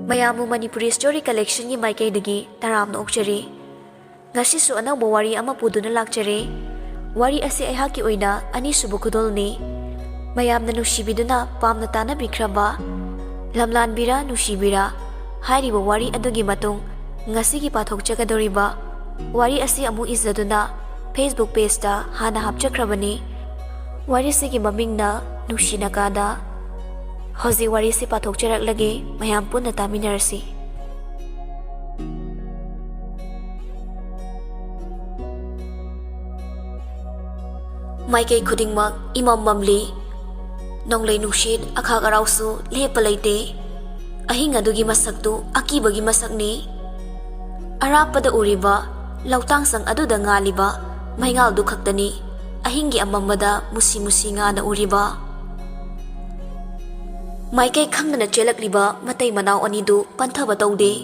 Mayamu Manipuri Story Collection gi maikaidagi taramna okchari. Ngasisu anawba wari ama puduna lakchari. Wari asi aihaki oina anisubu khudolni. Mayamna nushibiduna pamna tanabikhraba. Lamlanbira nushibira. Hairiba wari adugi matung ngasigi pathokchagadoriba. Wari asi amu izaduna Facebook page ta hana hapchakhrabani. Wari sigi mamingna Nungsi Nakada. Hozi wari si pathokcharaklagi mayam punna taminarasi. Maikay khudingmak imam mamli. Nonglay nushid akhag arawsu lepalaite. Ahing adugi masaktu akibagi masakni. Arapada uriba lautang sang aduda ngaliba mayngal du khaktani. Ahingi amamada musi nga na uriba. Maikay khangna chelakliba matay manaw anidu panthaba tawde.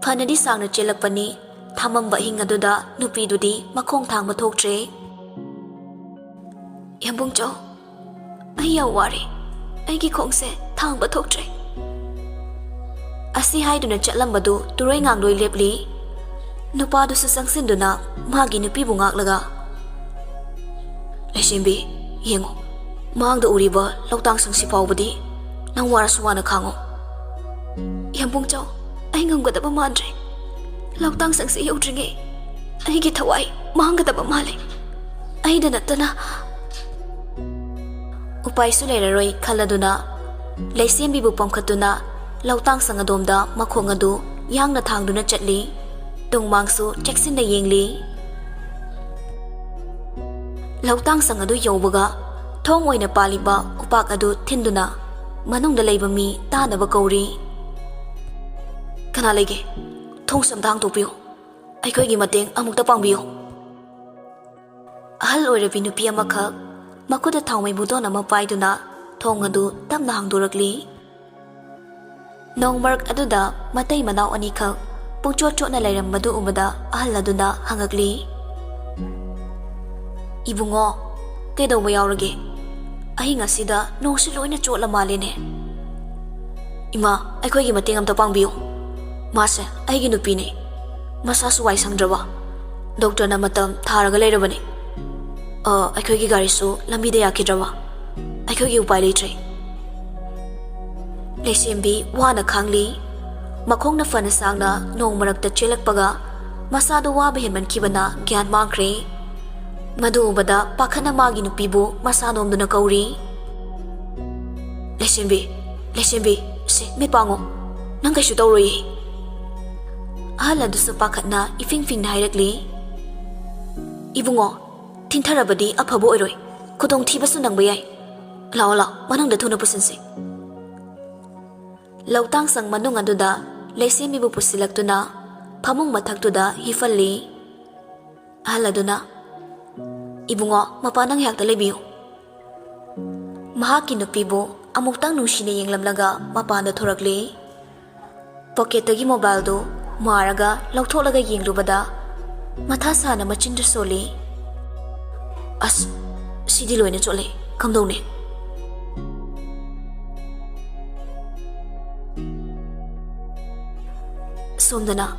Phanadi sangna chelakpani thamamba hingaduda nupidudi makhong thang mathoktre. Yambung chaw, ayaw wari, aigi khongse thang bathoktre. Asi haiduna chatlambadu turay ngangloy lepli. Nupadu sa sangsinduna magi nupibu ngaklaga. Lesimbi, yengo, maangda uriba lautang sang sipawbadi. Nang warasuwana khango. Yambung chaw, ay ngamgadaba mandre. Lautang sang si yaudringe. Ay gitaway, maanggadaba mali. Ay danatana. Upay suleraroy kaladuna. Laysimbi bu pamkhatuna. Lautang sang adomda makhong adu yang na thangduna chatli. Tungmangsu cheksin na yengli. Lautang sang adu yawbaga. Thong oina paliba upak adu tinduna. Manungda layba mi tanaba kauri. Kana lege, thong samdang tupiyo. Aikoygi mateng amukta pangbiyo. Ahal oirabi nupi amakak, makuda thawmay budona mapayduna, thong adu tamna hangdurakli. Nongmark aduda matay manaw anikak, pungchot-chot na layrambadu umada ahal aduna hangagli. Ibungo, kaidaw mo yawrage. Ahinga sida nongsi loina chotla maline. Ima, aikoygi mating amta pangbiyo. Mase, aigi nupine. Masa suway sangdraba. Doktor na matam tharaga layrabani. Aikoygi garisu lambida yakidraba. Aikoygi upay litre. Lesimbi wana khangli. Makhong na fanasang na nong marakta chelakpaga. Masado wabahin man kibana gyan mangkre. Madu ubada pakhana magi nupibu masanom duna kauri. Lesimbi, si mitpango. Nang kaysu tawroy. Ahala dusa pakhatna ifing-fing na hayrakli. Ibungo, tintharabadi apabo oiroy. Kudong thibasu nang bayay. Lao, manang datu na pusansi. Lautang sang manung aduda, lesimbi bu pusilagtuna, pamung mathagtuda hifalli. Ahala duna. Ibungo, mapanang hiyakta laybiyo. Mahaki nupibo, amuktang nushine yenglamlaga mapanda thorakli. Pocketagi mobile do, maraga, lautholaga yenglubada, mathasa na machinda soli. As, sidi loina chole, kamdone. Somdana,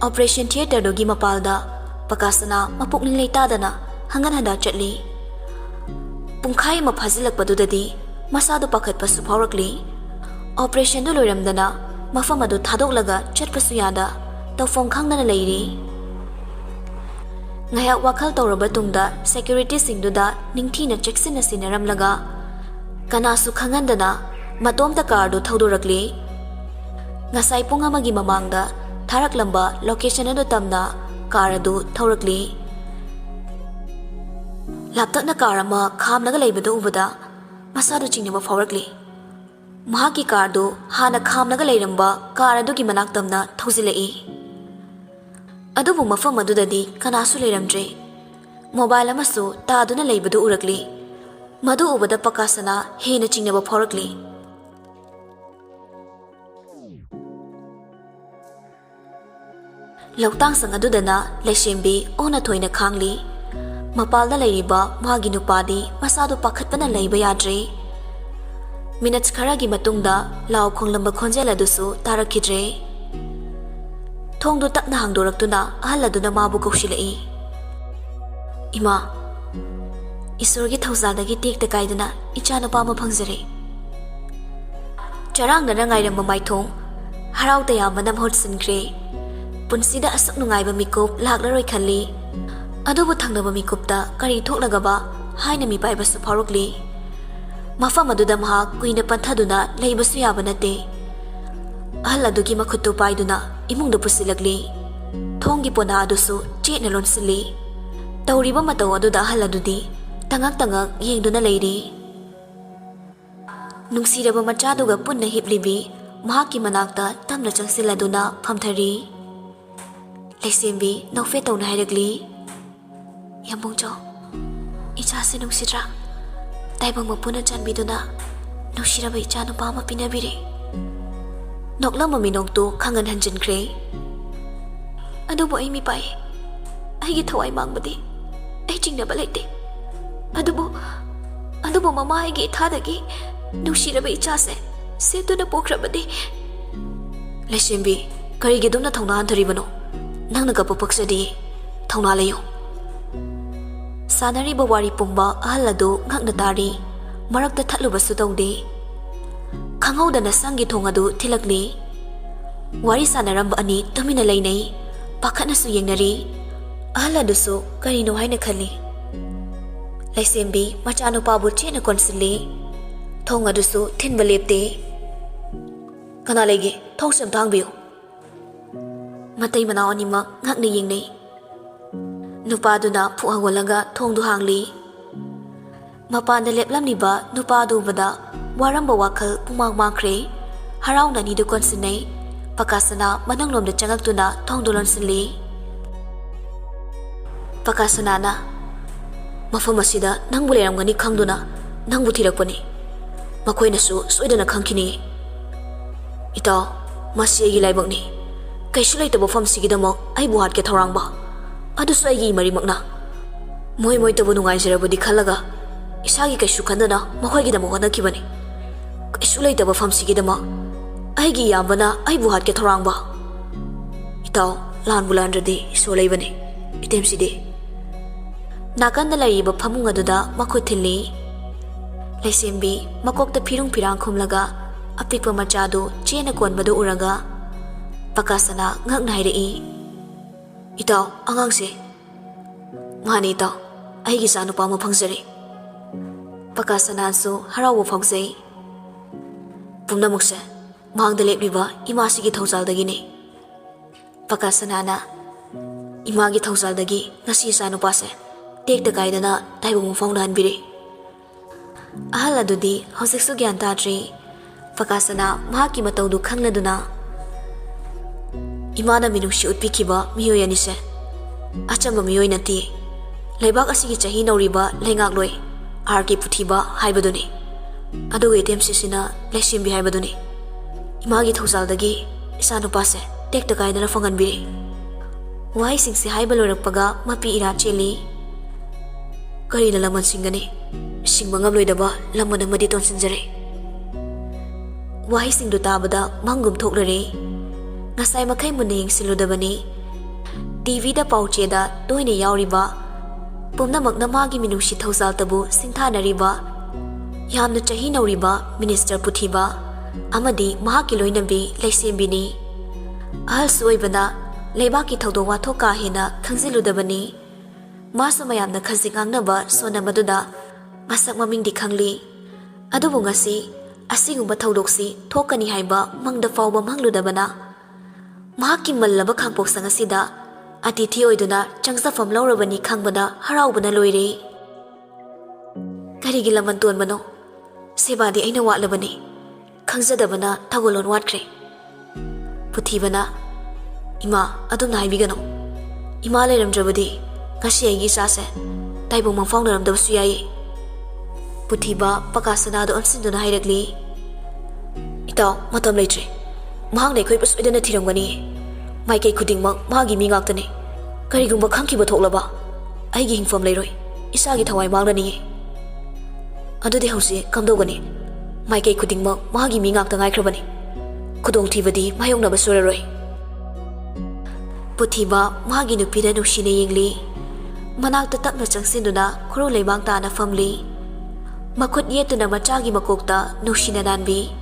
Operation Theater dogi mapalda, pakasana mapukning laytadana, hangan handa chatli. Pungkhay mapazilakpadudadi, masado pakhatpasu phawrakli. Operation do loiramdana, mafamadu thadoklaga chatpasu yada, tawfong khangnana layri. Ngayak wakal tawraba tungda security singduda ningthina cheksinna sinaramlaga. Kanasu khangandana, matomta kardo thawdurakli. Ngasay pung amagi mamangda, tharaklamba location ado tamna, karadu thawrakli. Laptop na car ama khamnaga laybadu ubada masado chingnaba phawrakli. Mahaki car do hana khamnaga layramba car adugi manaktamna thawzilai. Adubu mafam adudadi kanasu layramdre. Mobile amasu taaduna laybadu urakli. Madu ubada pakasana hena chingnaba phawrakli. Lautang sang adudana lesimbi ona thoina khangli. Mapalda layriba magi nupadi masado pakhatpana layba yadre. Minutes kharagi matungda law khonglamba khonjel adusu tarakidre. Thongdu tapna hangdoraktuna ahal aduna mabu kaushilai. Ima, isorgi thauzadagi tekta kaiduna ichana pama phangzare. Charangna rangairamba maithong harau tayamba namhot sinkre. Punsida asuk nungaiba mikop laklaroi khalli. Adubu thangnaba mikopta kari thoklagaba haina mi paibasu pharokli. Mafam aduda mahak kuina panthaduna leibasu yaba nate. Ahal adugi makhutu paiduna imungda pusilagli. Thonggi pona adusu chetna lonsili. Tauriba matau aduda ahal adudi tangak yengduna leiri. Nungsiraba machaduga punna hiplibi mahaki manakta tamna changsiladuna phamthari. Laisembi naufe tawna hairagli. Yambungcho, ichase nungsitra. Taibang mapuna chanbiduna nushiraba icha nupa ama pinabire. Noklama minongtu khangan hanjinkre. Adubo ai mi pai. Aigi thawai mangbadi ai chingnaba leite. Adubo mama aigi ithadagi nushiraba ichase setuna pokrabadi. Laisembi karigi dumna thawna hantaribano. Nangna gapa paksadi thawna layo. Sanariba wari pumba ahal adu ngakna tari marakta thatlubasu tawde. Khanghaudana sangi thong adu thilakli. Wari sanaramba ani tumina leinai pakhatnasu yengnari. Ahal adusu karino haina khalli. Laisembi machanupabu chena konsilli. Thong adusu thinba lepte. Kana lege thong sam thangbiyo. Matai manao anima ngakna yengnai. Nupaduna puhawalaga thongdu hangli. Mapanda leplamniba nupadu bada waramba wakhal pumang mangkre. Harauna nidu konsinai. Pakasana mananglomda changaktuna thongdu lonsinli. Pakasana na mafam asida nangbu leramgani khangduna nangbu thirakpani. Makoinasu soidana khangkini. Itaw, masi aigi laibakni. Kaisu leitaba famsigidamok ai buhat ke thorangba. Adusu aigi marimakna. Moi tabu nungaijarabudi khalaga isagi kaisu khandana makhoi damo honakibani. Kaisu leitaba famsigidama aigi yambana ai buhat ke thorangba. Itaw lan bulandradi so leibani. Itemside. Nakanda laiba phamung aduda makhut thilli. Laisembi makokta phirung phirang khumlaga apikpa machadu chena konbadu uraga Pakasana ngakna hairei. Itaw angangse. Mani itaw aigi sanupa ama phangzare. Pakasana su harawa phangzai. Pumnamukse mahangda lepliba imasigi thauzaldagine. Pakasana na imagi thauzaldagi ngasi sanupase tekta kaidana taibung phongna hanbire. Ahal adudi hausiksu gyan tadri. Pakasana mahaki mataudu khangladuna Imana minushi utpikiba miyoy anise. Achamba miyoy nati. Laibak asigi chahi nauriba laingakloi. Arki puthiba haibaduni. Aduga itemsisina laisimbi haibaduni. Imagi thauzaldagi isanupase tekta kaidana phanganbire. Wahai singsi haibalorakpaga mapi ira cheli. Karina laman singani. Singba ngamloidaba laman amadi tonsinjare. Wahai singdu tabada mangum thoklare. Ngasai makai munna yengsiludabani. TV da paucheda toine yauriba pumnamakna magi minushi thauzaltabu singthanariba yamna chahi nauriba minister puthiba amadi mahaki loinabi laisembini. Ahal suoibana leibaki thaudo wathoka hena khangziludabani. Masu mayamna khazingangnaba sona maduda masak mamingdi khangli. Adubu ngasi asigumba thaudoksi thokani haiba mangda fawba mangludabana. Mahaki mallaba khangpok sangasida atithi oiduna changsafam laurabani khangbada haraubana loire. Karigi laman tonbano sebadi aina watlabani khangzadabana thagolon watkre. Puthibana ima adumna haibigano. Ima leiramdrabadi ngasi aigi sase taibong mangfaungnaramdabasu yayi. Puthiba Pakasana do ansinduna hairagli. Itaw matam leitre. Mahang nei khoi pasoidana thiramgani. Maikei khudingmak magi mi ngaktani. Karigumba khangkiba thoklaba aigi hingfam leiroi. Isagi thawai mangrani. Adudi hausi kamdogani. Maikei khudingmak mahagi mi ngakta ngaikrabani. Khudongthibadi mayongnaba soraroi. Puthiba mahagi nupida nuksina yengli. Manakta tapna changsinduna khuru leibang tana famli. Makhut yetuna machagi makokta nuksina nanbi.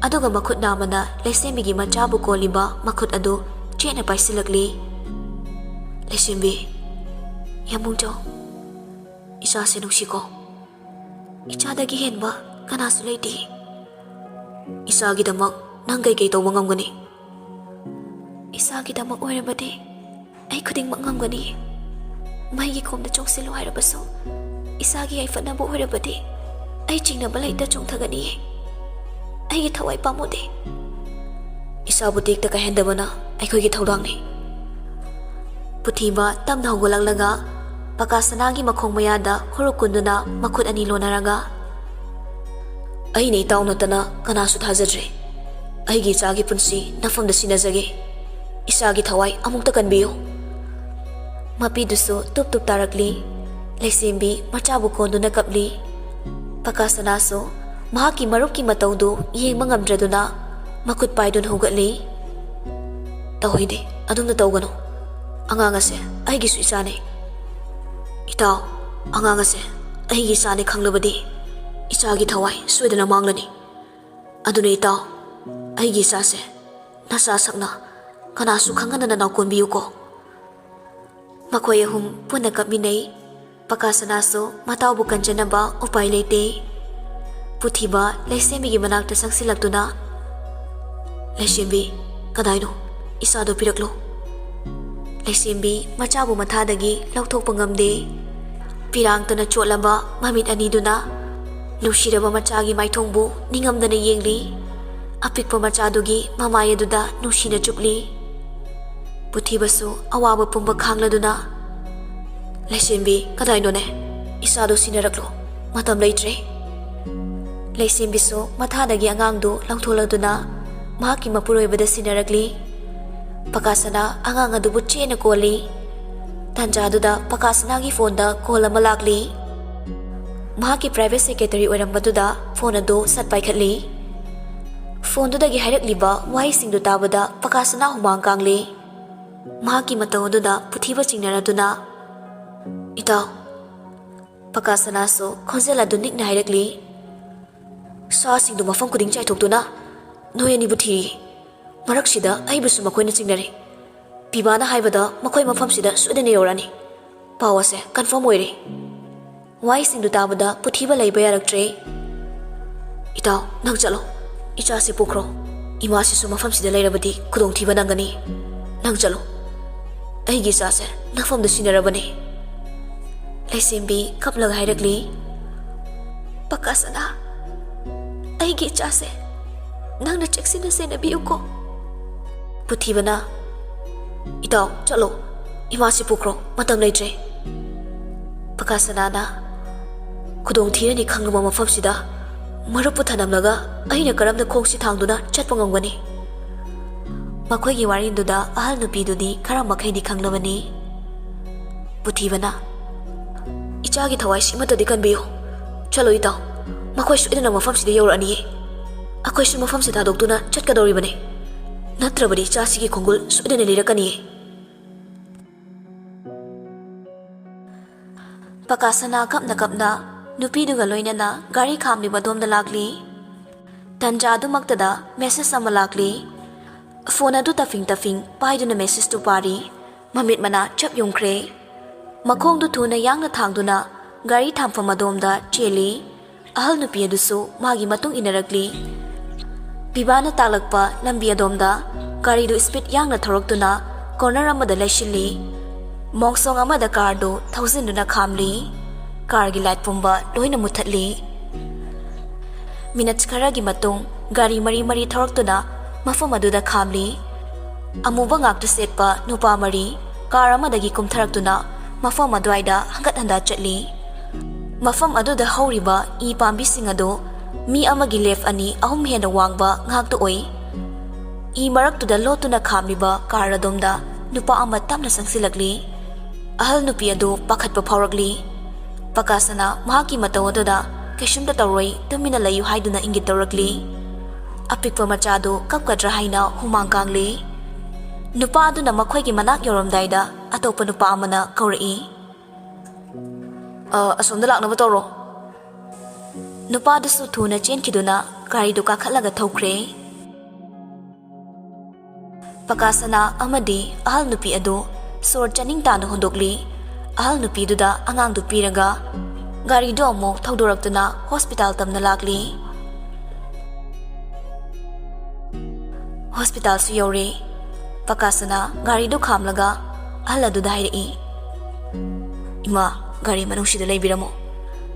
Aduga makhut namana leisembigi machabu koliba makhut adu chena paisilakli. Leisembi yamungjo isa se nuksiko. Ichadagi henba kanasu leiti. Isagidamak nang kay tawba ngamgani. Isagidamak oirabadi ay khudingmak ngamgani. Maigi komda chongsilu hairabaso. Isagi ay fatnabu oirabadi ay chingnaba laita chongthagani. Ay thawai pamode. Isabutik ta kahendabana ay khoigi thawdangni. Puthiba tamna hogolanglaga pakasanagi makhong mayada horukunduna makhut ani lonaraga. Ay ni taw natana kanasu thajadre. Ay gi chagi punsi nafamda sinajage. Isagi thawai amukta kanbiyo. Mapiduso tup tarakli. Leisembi machabu konduna kapli. Pakasanaso mahaki marupki matawdu yengma ngamdraduna makhut paidun hogatli. Tawhide adumna tawgano. Angangase ay gisu isane. Itaw angangase ay gisane khanglabadi. Isagi thawai suidana manglani. Aduna itaw ay gisase nasasakna kanasu khangana nakonbiyu ko. Makoy ahum punna kapminay. Pakasanaso matawbu kanjanaba upay leite. Puthiba leisemigi manakta sangsilaktuna. Leisembi kadayno isado piraklo. Leisembi machabu mathadagi lauthokpa ngamde. Pirangtana chotlaba mamit aniduna nushiraba machagi maithongbu ningamdana yengli. Apikpa machadugi mamayaduda nushina chupli. Puthibasu awaba pumba khangladuna. Leisembi kadainone isado sinaraklo matam leitre. Leisembisu mathadagi angangdu langtholaduna mahaki mapuroibada sinarakli. Pakasana angang adubu chena koli. Tanjaduda pakasanagi fonda kola malakli. Mahaki private secretary oirambaduda phone adu satpaikhatli. Phonedudagi hairakliba wahisingdu tabada pakasana humang kangli. Mahaki matawduda puthiba chingnaraduna. Itaw pakasanaso khonjel adu nikna hairakli. Sasingdu mafam kuding chaithokduna noyani buthi. Maraksida aibusu makoina chingnare. Pibana haibada makoi mafamsida sudane yorani. Pawase confirm oire. Waisingdu tabada puthiba leiba yaraktre. Itaw nang chalo. Ichase pukro. Imasisu mafamsida leirabadi khudongthiba nangani. Nang chalo. Aigi sase nafamda sinarabani. Leisembi kaplag hairakli. Pakasana aigi chase nangna cheksina senabiyu ko. Puthibana itaw chalo imasi pukro matam leitre. Pakasanana khudong thirani khanglama mafamsida marupu thanamlaga aina karamda khongsi thangduna chatpa ngamgani. Makoigi warinduda ahal nupidudi khara makhaini khanglabani. Puthibana ichagi thawai simatadi kanbiyo. Chalo itaw makoi suidana mafamsida yorani. Akoi su mafamsida doktuna chatkadoribane. Natrabadi chasigi khongul suidana lirakani. Pakasana kapna nupiduga loinana gari khamli badomda lakli. Tanjadu maktada message ama lakli. Phone adu tafing paiduna message tu pari. Mamit mana chap yongkre. Makhongdu thuna yangna thangduna gari thamfam adomda cheli. Ahal nupi adusu magi matung inarakli. Pibana talakpa lambi adomda gari du speed yangna thoroktuna corner amada laishili. Mongsong amada car do 1000 duna khamli. Car gi light pumba loina muthatli. Minutes kharagi matung gari mari thoroktuna mafam aduda khamli. Amuba ngaktu setpa nupa mari car amadagi kumtharaktuna mafam adwaida hangat handa chatli. Mafam aduda hauriba I pambising ado mi amagi left ani ahum hena wangba ngaktu oi. I maraktuda lotuna khamliba car adomda nupa ama tamna sangsilakli. Ahal nupi ado pakhatpa phaurakli. Pakasana mahaki mataw aduda ꯀꯩꯁꯨꯝꯇ ꯇꯧꯔꯣꯏ ꯇꯨꯃꯤꯟꯅ ꯂꯩꯌꯨ ꯍꯥꯏꯗꯨꯅ ꯏꯪꯒꯤꯠ ꯇꯧꯔꯛꯂꯤ꯫ ꯑꯄꯤꯛꯄ ꯃꯆꯥꯗꯨ ꯀꯞꯀꯗ꯭ꯔꯥ ꯍꯥꯏꯅ ꯍꯨꯃꯥꯡ ꯀꯥꯡꯂꯤ꯫ ꯅꯨꯄꯥ ꯑꯗꯨꯅ ꯃꯈꯣꯏꯒꯤ ꯃꯅꯥꯛ ꯌꯧꯔꯝꯗꯥꯏꯗ ꯑꯇꯣꯞꯄ ꯅꯨꯄꯥ ꯑꯃꯅ ꯀꯧꯔꯛꯏ, ꯑꯁꯣꯝꯗ ꯂꯥꯛꯅꯕ ꯇꯧꯔꯣ꯫ ꯅꯨꯄꯥꯗꯨꯁꯨ ꯊꯨꯅ ꯆꯦꯟꯈꯤꯗꯨꯅ ꯒꯥꯔꯤꯗꯨ ꯀꯥꯈꯠꯂꯒ ꯊꯧꯈ꯭ꯔꯦ꯫ ꯄꯀꯥꯁꯅꯥ ꯑꯃꯗꯤ ꯑꯍꯜ ꯅꯨꯄꯤ ꯑꯗꯨ ꯁꯣꯔ ꯆꯥꯅꯤꯡ ꯇꯥꯅ ꯍꯣꯟꯗꯣꯛꯂꯤ꯫ ꯑꯍꯜ ꯅꯨꯄꯤꯗꯨꯗ ꯑꯉꯥꯡꯗꯨ ꯄꯤꯔꯒ ꯒꯥꯔꯤꯗꯨ ꯑꯃꯨꯛ ꯊꯧꯗꯣꯔꯛꯇꯨꯅ ꯍꯣꯁꯄꯤꯇꯥꯜ ꯇꯝꯅ ꯂꯥꯛꯂꯤ꯫ ꯍꯣꯁꯄꯤꯇꯥꯜꯁꯨ ꯌꯧꯔꯦ꯫ ꯄꯀꯥꯁꯅꯥ ꯒꯥꯔꯤꯗꯨ ꯈꯥꯝꯂꯒ ꯑꯍꯜ ꯑꯗꯨꯗ ꯍꯥꯏꯔꯛꯏ, ꯏꯃꯥ, ꯒꯥꯔꯤ ꯃꯅꯨꯡꯁꯤꯗ ꯂꯩꯕꯤꯔꯝꯃꯣ꯫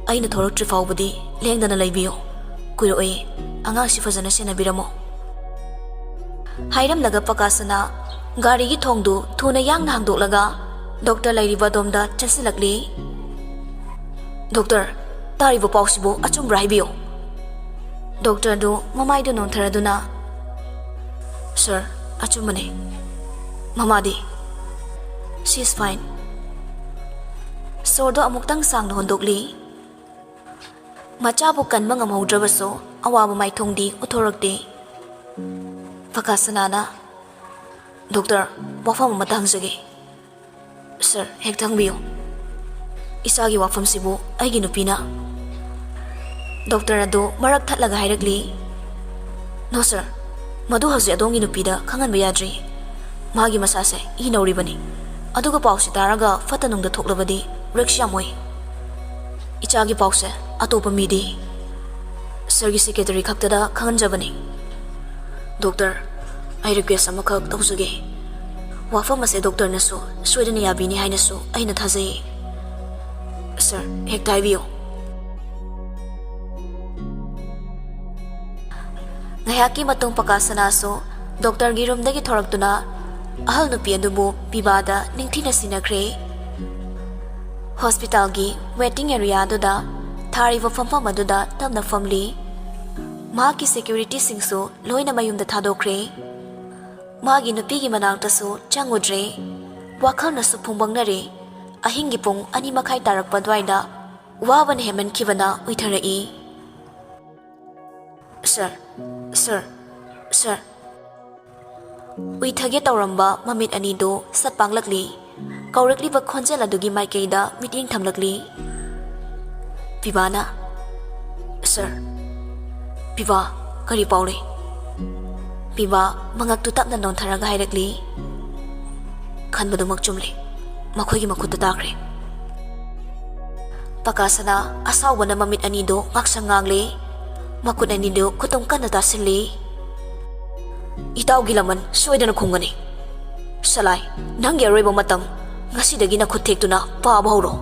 ꯑꯩꯅ ꯊꯣꯔꯛꯇ꯭ꯔꯤ ꯐꯥꯎꯕꯗꯤ ꯂꯦꯡꯗꯅ ꯂꯩꯕꯤꯌꯨ꯫ ꯀꯨꯏꯔꯛꯑꯣꯏ, ꯑꯉꯥꯡꯁꯤ ꯐꯖꯅ ꯁꯦꯟꯅꯕꯤꯔꯝꯃꯣ꯫ ꯍꯥꯏꯔꯝꯂꯒ ꯄꯀꯥꯁꯅꯥ ꯒꯥꯔꯤꯒꯤ ꯊꯣꯡꯗꯨ ꯊꯨꯅ ꯌꯥꯡꯅ ꯍꯥꯡꯗꯣꯛꯂꯒ ꯗꯣꯛꯇꯔ ꯂꯩꯔꯤꯕ ꯑꯗꯣꯝꯗ ꯆꯪꯁꯤꯜꯂꯛꯂꯤ꯫ ꯗꯣꯛꯇꯔ, ꯇꯥꯔꯤꯕ ꯄꯥꯎꯁꯤꯕꯨ ꯑꯆꯨꯝꯕ꯭ꯔꯥ ꯍꯥꯏꯕꯤꯌꯨ꯫ ꯗꯣꯛꯇꯔꯗꯨ ꯃꯃꯥꯏꯗꯨ ꯅꯣꯟꯊꯔꯗꯨꯅ, ꯁꯔ, ꯑꯆꯨꯝꯕꯅꯤ꯫ ꯃꯃꯥꯗꯤ? ꯁꯤ ꯏꯁ ꯐꯥꯏꯟ꯫ ꯁꯣꯔꯗꯣ ꯑꯃꯨꯛꯇꯪ ꯁꯥꯡꯅ ꯍꯣꯟꯗꯣꯛꯂꯤ꯫ ꯃꯆꯥꯕꯨ ꯀꯟꯕ ꯉꯝꯍꯧꯗ꯭ꯔꯕꯁꯨ ꯑꯋꯥꯕ ꯃꯥꯏꯊꯣꯡꯗꯤ ꯎꯠꯊꯣꯔꯛꯇꯦ꯫ ꯄꯀꯥꯁꯅꯥꯅ, ꯗꯣꯛꯇꯔ, ꯋꯥꯐꯝ ꯑꯃꯇ ꯍꯪꯖꯒꯦ꯫ ꯁꯔ, ꯍꯦꯛꯇ ꯍꯪꯕꯤꯌꯨ꯫ ꯏꯆꯥꯒꯤ ꯋꯥꯐꯝꯁꯤꯕꯨ ꯑꯩꯒꯤ ꯅꯨꯄꯤꯅ? ꯗꯣꯛꯇꯔ ꯑꯗꯨ ꯃꯔꯛ ꯊꯠꯂꯒ ꯍꯥꯏꯔꯛꯂꯤ, ꯅꯣ ꯁꯔ, ꯃꯗꯨ ꯍꯧꯖꯤꯛ ꯑꯗꯣꯝꯒꯤ ꯅꯨꯄꯤꯗ ꯈꯪꯍꯟꯕ ꯌꯥꯗ꯭ꯔꯤ꯫ ꯃꯥꯒꯤ ꯃꯁꯥꯁꯦ ꯏ ꯅꯧꯔꯤꯕꯅꯤ꯫ ꯑꯗꯨꯒ ꯄꯥꯎꯁꯤ ꯇꯥꯔꯒ ꯐꯠꯇ ꯅꯨꯡꯗ ꯊꯣꯛꯂꯕꯗꯤ ꯔꯤꯛꯁ ꯌꯥꯝ ꯑꯣꯏ꯫ ꯏꯆꯥꯒꯤ ꯄꯥꯎꯁꯦ ꯑꯇꯣꯞꯄ ꯃꯤꯗꯤ ꯁꯔꯒꯤ ꯁꯦꯀ꯭ꯔꯦꯇꯔꯤ ꯈꯛꯇꯗ ꯈꯪꯍꯟꯖꯕꯅꯤ꯫ ꯗꯣꯛꯇꯔ, ꯑꯩ ꯔꯤꯀ꯭ꯋꯦꯁ ꯑꯃꯈꯛ ꯇꯧꯖꯒꯦ꯫ ꯋꯥꯐꯝ ꯑꯁꯦ ꯗꯣꯛꯇꯔꯅꯁꯨ ꯁꯣꯏꯗꯅ ꯌꯥꯕꯤꯅꯤ ꯍꯥꯏꯅꯁꯨ ꯑꯩꯅ ꯊꯥꯖꯩ꯫ ꯁꯔ, ꯍꯦꯛꯇ ꯍꯥꯏꯕꯤꯌꯨ꯫ ꯉꯥꯏꯍꯥꯛꯀꯤ ꯃꯇꯨꯡ ꯄꯀꯥꯁꯅꯥꯁꯨ ꯗꯣꯛꯇꯔꯒꯤ ꯔꯨꯝꯗꯒꯤ ꯊꯣꯔꯛꯇꯨꯅ ꯑꯍꯜ ꯅꯨꯄꯤ ꯑꯗꯨꯕꯨ ꯄꯤꯕꯥꯗ ꯅꯤꯡꯊꯤꯅ ꯁꯤꯟꯅꯈ꯭ꯔꯦ꯫ ꯍꯣꯁꯄꯤꯇꯥꯜꯒꯤ ꯋꯦꯇꯤꯡ ꯑꯦꯔꯤꯌꯥꯗꯨꯗ ꯊꯥꯔꯤꯕ ꯐꯝꯐꯝ ꯑꯗꯨꯗ ꯇꯞꯅ ꯐꯝꯂꯤ꯫ ꯃꯍꯥꯛꯀꯤ ꯁꯦꯀ꯭ꯌꯨꯔꯤꯇꯤꯁꯤꯡꯁꯨ ꯂꯣꯏꯅ ꯃꯌꯨꯝꯗ ꯊꯥꯗꯣꯛꯈ꯭ꯔꯦ꯫ ꯃꯥꯒꯤ ꯅꯨꯄꯤꯒꯤ ꯃꯅꯥꯛꯇꯁꯨ ꯆꯪꯉꯨꯗ꯭ꯔꯦ꯫ ꯋꯥꯈꯜꯅꯁꯨ ꯐꯨꯡꯕꯪꯅꯔꯦ꯫ ꯑꯍꯤꯡꯒꯤ ꯄꯨꯡ 2:30 ꯇꯥꯔꯛꯄ ꯑꯗꯨꯋꯥꯏꯗ ꯋꯥꯕꯅ ꯍꯦꯟꯃꯟꯈꯤꯕꯅ ꯎꯏꯊꯔꯛꯏ꯫ Sir, sir, sir. ꯎꯏꯊꯒꯦ ꯇꯧꯔꯝꯕ ꯃꯃꯤꯠ ꯑꯅꯤꯗꯨ ꯁꯠ ꯄꯥꯡꯂꯛꯂꯤ꯫ ꯀꯧꯔꯛꯂꯤꯕ ꯈꯣꯟꯖꯦꯜ ꯑꯗꯨꯒꯤ ꯃꯥꯏꯀꯩꯗ ꯃꯤꯠꯌꯦꯡ ꯊꯝꯂꯛꯂꯤ꯫ ꯄꯤꯕꯥꯅ, ꯁꯔ, ꯄꯤꯕꯥ, ꯀꯔꯤ ꯄꯥꯎ ꯂꯩ? ꯄꯤꯕꯥ ꯃꯉꯛꯇꯨ ꯇꯞꯅ ꯅꯣꯟꯊꯔꯒ ꯍꯥꯏꯔꯛꯂꯤ, ꯈꯟꯕꯗꯨꯃꯛ ꯆꯨꯝꯂꯤ꯫ ꯃꯈꯣꯏꯒꯤ ꯃꯈꯨꯠꯇ ꯇꯥꯈ꯭ꯔꯦ꯫ ꯄꯀꯥꯁꯅꯥ ꯑꯁꯥꯎꯕꯅ ꯃꯃꯤꯠ ꯑꯅꯤꯗꯨ ꯉꯥꯛꯁꯪ ꯉꯥꯡꯂꯤ꯫ ꯃꯈꯨꯠ ꯑꯅꯤꯗꯨ ꯈꯨꯇꯨꯝ ꯀꯟꯅ ꯇꯥꯁꯤꯜꯂꯤ꯫ ꯏꯇꯥꯎꯒꯤ ꯂꯃꯟ ꯁꯣꯏꯗꯅ ꯈꯨꯝꯒꯅꯤ꯫ ꯁꯂꯥꯏ, ꯅꯪꯒꯤ ꯑꯔꯣꯏꯕ ꯃꯇꯝ ꯉꯁꯤꯗꯒꯤ ꯅꯈꯨꯠ ꯊꯦꯛꯇꯨꯅ ꯄꯥꯕ ꯍꯧꯔꯣ꯫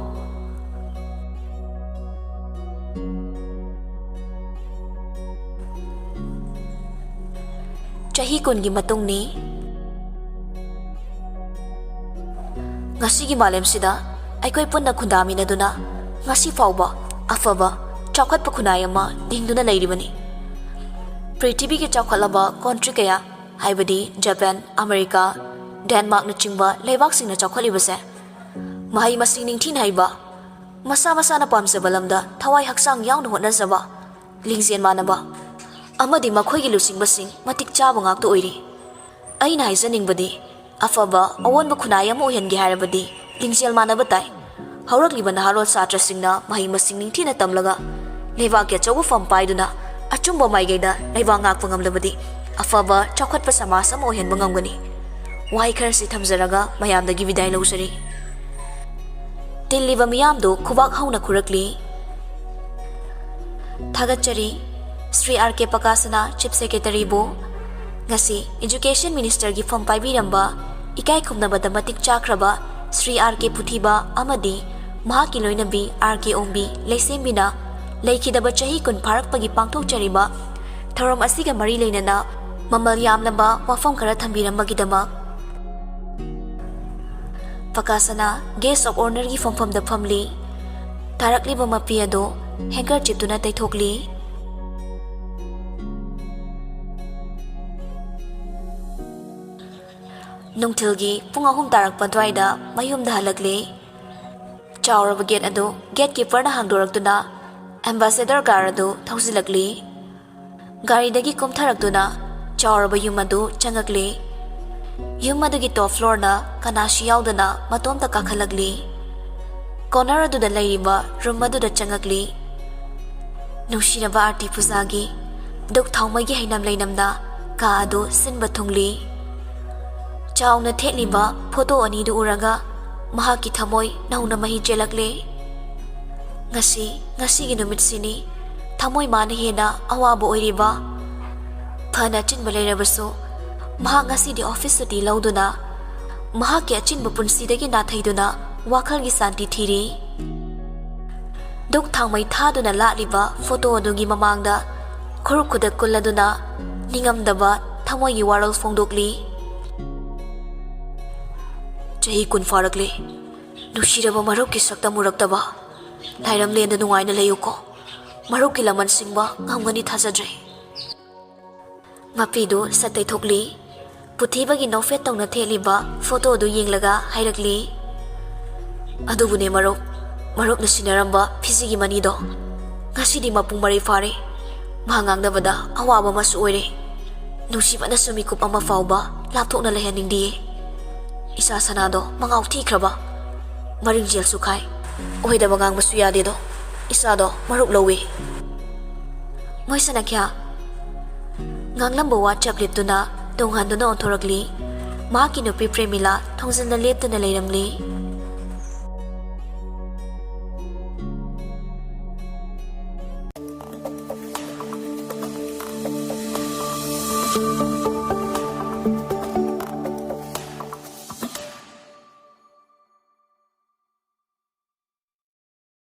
ꯆꯍꯤ 10ꯒꯤ ꯃꯇꯨꯡꯅꯤ꯫ ꯉꯁꯤꯒꯤ ꯃꯥꯂꯦꯝꯁꯤꯗ ꯑꯩꯈꯣꯏ ꯄꯨꯟꯅ ꯈꯨꯟꯗꯥꯃꯤꯟꯅꯗꯨꯅ ꯉꯁꯤ ꯐꯥꯎꯕ ꯑꯐꯕ ꯆꯥꯎꯈꯠꯄ ꯈꯨꯟꯅꯥꯏ ꯑꯃ ꯂꯤꯡꯗꯨꯅ ꯂꯩꯔꯤꯕꯅꯤ꯫ ꯄ꯭ꯔꯤꯊꯤꯕꯤꯒꯤ ꯆꯥꯎꯈꯠꯂꯕ ꯀꯣꯟꯇ꯭ꯔꯤ ꯀꯌꯥ ꯍꯥꯏꯕꯗꯤ ꯖꯄꯥꯟ, ꯑꯃꯦꯔꯤꯀꯥ, ꯗꯦꯟꯃꯥꯔꯛꯅꯆꯤꯡꯕ ꯂꯩꯕꯥꯛꯁꯤꯡꯅ ꯆꯥꯎꯈꯠꯂꯤꯕꯁꯦ ꯃꯍꯩ ꯃꯁꯤꯡ ꯅꯤꯡꯊꯤꯅ ꯍꯩꯕ, ꯃꯁꯥ ꯃꯁꯥꯅ ꯄꯥꯝꯖꯕ ꯂꯝꯗ ꯊꯋꯥꯏ ꯍꯛꯆꯥꯡ ꯌꯥꯎꯅ ꯍꯣꯠꯅꯖꯕ, ꯂꯤꯡꯖꯦꯜ ꯃꯥꯟꯅꯕ ꯑꯃꯗꯤ ꯃꯈꯣꯏꯒꯤ ꯂꯨꯆꯤꯡꯕꯁꯤꯡ ꯃꯇꯤꯛ ꯆꯥꯕ ꯉꯥꯛꯇ ꯑꯣꯏꯔꯤ꯫ ꯑꯩꯅ ꯍꯥꯏꯖꯅꯤꯡꯕꯗꯤ ꯑꯐꯕ ꯑꯑꯣꯟꯕ ꯈꯨꯟꯅꯥꯏ ꯑꯃ ꯑꯣꯏꯍꯟꯒꯦ ꯍꯥꯏꯔꯕꯗꯤ ꯂꯤꯡꯖꯦꯜ ꯃꯥꯟꯅꯕ ꯇꯥꯏ꯫ ꯍꯧꯔꯛꯂꯤꯕ ꯅꯍꯥꯔꯣꯜ ꯁꯥꯇ꯭ꯔꯁꯤꯡꯅ ꯃꯍꯩ ꯃꯁꯤꯡ ꯅꯤꯡꯊꯤꯅ ꯇꯝꯂꯒ ꯂꯩꯕꯥꯛꯀꯤ ꯑꯆꯧꯕ ꯐꯝ ꯄꯥꯏꯗꯨꯅ ꯑꯆꯨꯝꯕ ꯃꯥꯏꯀꯩꯗ ꯂꯩꯕꯥꯛ ꯉꯥꯛꯄ ꯉꯝꯂꯕꯗꯤ ꯑꯐꯕ ꯆꯥꯎꯈꯠꯄ ꯁꯃꯥꯖ ꯑꯃ ꯑꯣꯏꯍꯟꯕ ꯉꯝꯒꯅꯤ꯫ ꯋꯥꯍꯩ ꯈꯔꯁꯤ ꯊꯝꯖꯔꯒ ꯃꯌꯥꯝꯗꯒꯤ ꯕꯤꯗꯥꯏ ꯂꯧꯖꯔꯤ꯫ ꯇꯤꯜꯂꯤꯕ ꯃꯤꯌꯥꯝꯗꯨ ꯈꯨꯕꯥꯛ ꯍꯧꯅ ꯈꯨꯔꯛꯂꯤ꯫ ꯊꯥꯒꯠꯆꯔꯤ ꯁ꯭ꯔꯤ ꯑꯥꯔ ꯀꯦ ꯄꯀꯥꯁꯅꯥ ꯆꯤꯞ ꯁꯦꯀ꯭ꯔꯦꯇꯔꯤꯕꯨ ꯉꯁꯤ ꯏꯖꯨꯀꯦꯁꯟ ꯃꯤꯅꯤꯁꯇꯔꯒꯤ ꯐꯝ ꯄꯥꯏꯕꯤꯔꯝꯕ ꯏꯀꯥꯏ ꯈꯨꯝꯅꯕꯗ ꯃꯇꯤꯛ ꯆꯥꯈ꯭ꯔꯕ ꯁ꯭ꯔꯤ ꯑꯥꯔ ꯀꯦ ꯄꯨꯊꯤꯕ ꯑꯃꯗꯤ ꯃꯍꯥꯛꯀꯤ ꯂꯣꯏꯅꯕꯤ ꯑꯥꯔ ꯀꯦ ꯑꯣꯡꯕꯤ ꯂꯩꯁꯦꯝꯕꯤꯅ ꯂꯩꯈꯤꯗꯕ ꯆꯍꯤ 10 ꯐꯥꯔꯛꯄꯒꯤ ꯄꯥꯡꯊꯣꯛꯆꯔꯤꯕ ꯊꯧꯔꯝ ꯑꯁꯤꯒ ꯃꯔꯤ ꯂꯩꯅꯅ ꯃꯃꯜ ꯌꯥꯝꯂꯕ ꯋꯥꯐꯝ ꯈꯔ ꯊꯝꯕꯤꯔꯝꯕꯒꯤꯗꯃꯛ ꯄꯀꯥꯁꯅꯥ ꯒꯦꯁ ꯑꯣꯐ ꯑꯣꯅꯔꯒꯤ ꯐꯝꯐꯝꯗ ꯐꯝꯂꯤ꯫ ꯇꯥꯔꯛꯂꯤꯕ ꯃꯄꯤ ꯑꯗꯨ ꯍꯦꯡꯀꯔꯆꯤꯞꯇꯨꯅ ꯇꯩꯊꯣꯛꯂꯤ꯫ ꯅꯨꯡꯊꯤꯜꯒꯤ ꯄꯨꯡ 3 ꯇꯥꯔꯛꯄ ꯑꯗꯨꯋꯥꯏꯗ ꯃꯌꯨꯝꯗ ꯍꯜꯂꯛꯂꯤ꯫ ꯆꯥꯎꯔꯕ ꯒꯦꯠ ꯑꯗꯨ ꯒꯦꯠ ꯀꯤꯄꯔꯅ ꯍꯥꯡꯗꯣꯔꯛꯇꯨꯅ ꯑꯦꯝꯕꯦꯁꯦꯗꯔ ꯀꯥꯔ ꯑꯗꯨ ꯊꯧꯖꯤꯜꯂꯛꯂꯤ꯫ ꯒꯥꯔꯤꯗꯒꯤ ꯀꯨꯝꯊꯔꯛꯇꯨꯅ ꯆꯥꯎꯔꯕ ꯌꯨꯝ ꯑꯗꯨ ꯆꯪꯉꯛꯂꯤ꯫ ꯌꯨꯝ ꯑꯗꯨꯒꯤ ꯇꯣꯞ ꯐ꯭ꯂꯣꯔꯅ ꯀꯅꯥꯁꯨ ꯌꯥꯎꯗꯅ ꯃꯇꯣꯝꯇ ꯀꯥꯈꯠꯂꯛꯂꯤ꯫ ꯀꯣꯅꯔ ꯑꯗꯨꯗ ꯂꯩꯔꯤꯕ ꯔꯨꯝ ꯑꯗꯨꯗ ꯆꯪꯉꯛꯂꯤ꯫ ꯅꯨꯡꯁꯤꯔꯕ ꯑꯥꯔꯇꯤ ꯄꯨꯖꯥꯒꯤ ꯗꯨꯛ ꯊꯥꯎꯃꯩꯒꯤ ꯍꯩꯅꯝ ꯂꯩꯅꯝꯅ ꯀꯥ ꯑꯗꯨ ꯁꯤꯟꯕ ꯊꯨꯡꯂꯤ꯫ ꯆꯥꯎꯅ ꯊꯦꯠꯂꯤꯕ ꯐꯣꯇꯣ ꯑꯅꯤꯗꯨ ꯎꯔꯒ ꯃꯍꯥꯛꯀꯤ ꯊꯃꯣꯏ ꯅꯧꯅ ꯃꯍꯤ ꯆꯦꯜꯂꯛꯂꯦ꯫ ꯉꯁꯤꯒꯤ ꯅꯨꯃꯤꯠꯁꯤꯅꯤ ꯊꯃꯣꯏ ꯃꯥꯅ ꯍꯦꯟꯅ ꯑꯋꯥꯕ ꯑꯣꯏꯔꯤꯕ꯫ ꯐꯅ ꯑꯆꯤꯟꯕ ꯂꯩꯔꯕꯁꯨ ꯃꯍꯥꯛ ꯉꯁꯤꯗꯤ ꯑꯣꯐꯤꯁ ꯁꯨꯇꯤ ꯂꯧꯗꯨꯅ ꯃꯍꯥꯛꯀꯤ ꯑꯆꯤꯟꯕ ꯄꯨꯟꯁꯤꯗꯒꯤ ꯅꯥꯊꯩꯗꯨꯅ ꯋꯥꯈꯜꯒꯤ ꯁꯥꯟꯇꯤ ꯊꯤꯔꯤ꯫ ꯗꯨꯛ ꯊꯥꯡꯃꯩ ꯊꯥꯗꯨꯅ ꯂꯥꯠꯂꯤꯕ ꯐꯣꯇꯣ ꯑꯗꯨꯒꯤ ꯃꯃꯥꯡꯗ ꯈꯨꯔꯨꯞ ꯈꯨꯗꯛ ꯀꯨꯜꯂꯗꯨꯅ ꯅꯤꯡꯉꯝꯗꯕ ꯊꯃꯣꯏꯒꯤ ꯋꯥꯔꯣꯜ ꯐꯣꯡꯗꯣꯛꯂꯤ꯫ ꯆꯍꯤ 10 ꯐꯥꯔꯛꯂꯦ꯫ ꯅꯨꯡꯁꯤꯔꯕ ꯃꯔꯨꯞꯀꯤ ꯁꯛꯇꯝ ꯎꯔꯛꯇꯕ꯫ ꯂꯥꯏꯔꯝꯂꯦꯟꯗ ꯅꯨꯡꯉꯥꯏꯅ ꯂꯩꯌꯨꯀꯣ꯫ ꯃꯔꯨꯞꯀꯤ ꯂꯃꯟ ꯁꯤꯡꯕ ꯉꯝꯒꯅꯤ ꯊꯥꯖꯗ꯭ꯔꯦ꯫ ꯃꯄꯤꯗꯨ ꯁꯠꯇꯩꯊꯣꯛꯂꯤ꯫ ꯄꯨꯊꯤꯕꯒꯤ ꯅꯣꯐꯦꯠ ꯇꯧꯅ ꯊꯦꯠꯂꯤꯕ ꯐꯣꯇꯣ ꯑꯗꯨ ꯌꯦꯡꯂꯒ ꯍꯥꯏꯔꯛꯂꯤ꯫ ꯑꯗꯨꯕꯨꯅꯦ ꯃꯔꯨꯞꯅ ꯁꯤꯟꯅꯔꯝꯕ ꯐꯤꯖꯤꯒꯤ ꯃꯅꯤꯗꯣ ꯉꯁꯤꯗꯤ ꯃꯄꯨꯡ ꯃꯔꯩ ꯐꯥꯔꯦ꯫ ꯃꯍꯥꯛ ꯉꯥꯡꯅꯕꯗ ꯑꯋꯥꯕ ꯑꯃꯁꯨ ꯑꯣꯏꯔꯦ꯫ ꯅꯨꯡꯁꯤꯕꯅꯁꯨ ꯃꯤꯀꯨꯞ ꯑꯃ ꯐꯥꯎꯕ ꯂꯥꯞꯊꯣꯛꯅ ꯂꯩꯍꯟꯅꯤꯡꯗꯤꯌꯦ꯫ ꯏꯆꯥ ꯁꯅꯥꯗꯣ ꯃꯉꯥꯎ ꯊꯤꯈ꯭ꯔꯕ꯫ ꯃꯔꯤꯡꯖꯦꯜꯁꯨ ꯈꯥꯏ꯫ ꯑꯣꯏꯗꯕ ꯉꯥꯡꯕꯁꯨ ꯌꯥꯗꯦꯗꯣ꯫ ꯏꯆꯥꯗꯣ ꯃꯔꯨꯞ ꯂꯧꯏ꯫ ꯃꯣꯏ ꯁꯅꯥꯈ꯭ꯌꯥ ꯉꯥꯡꯂꯝꯕ ꯋꯥ ꯆꯞꯂꯦꯞꯇꯨꯅ ꯇꯨꯡꯍꯟꯗꯨꯅ ꯑꯣꯟꯊꯣꯔꯛꯂꯤ꯫ ꯃꯍꯥꯛꯀꯤ ꯅꯨꯄꯤ ꯄ꯭ꯔꯦꯃꯤꯂꯥ ꯊꯣꯡꯖꯤꯟꯅ ꯂꯦꯞꯇꯨꯅ ꯂꯩꯔꯝꯂꯤ꯫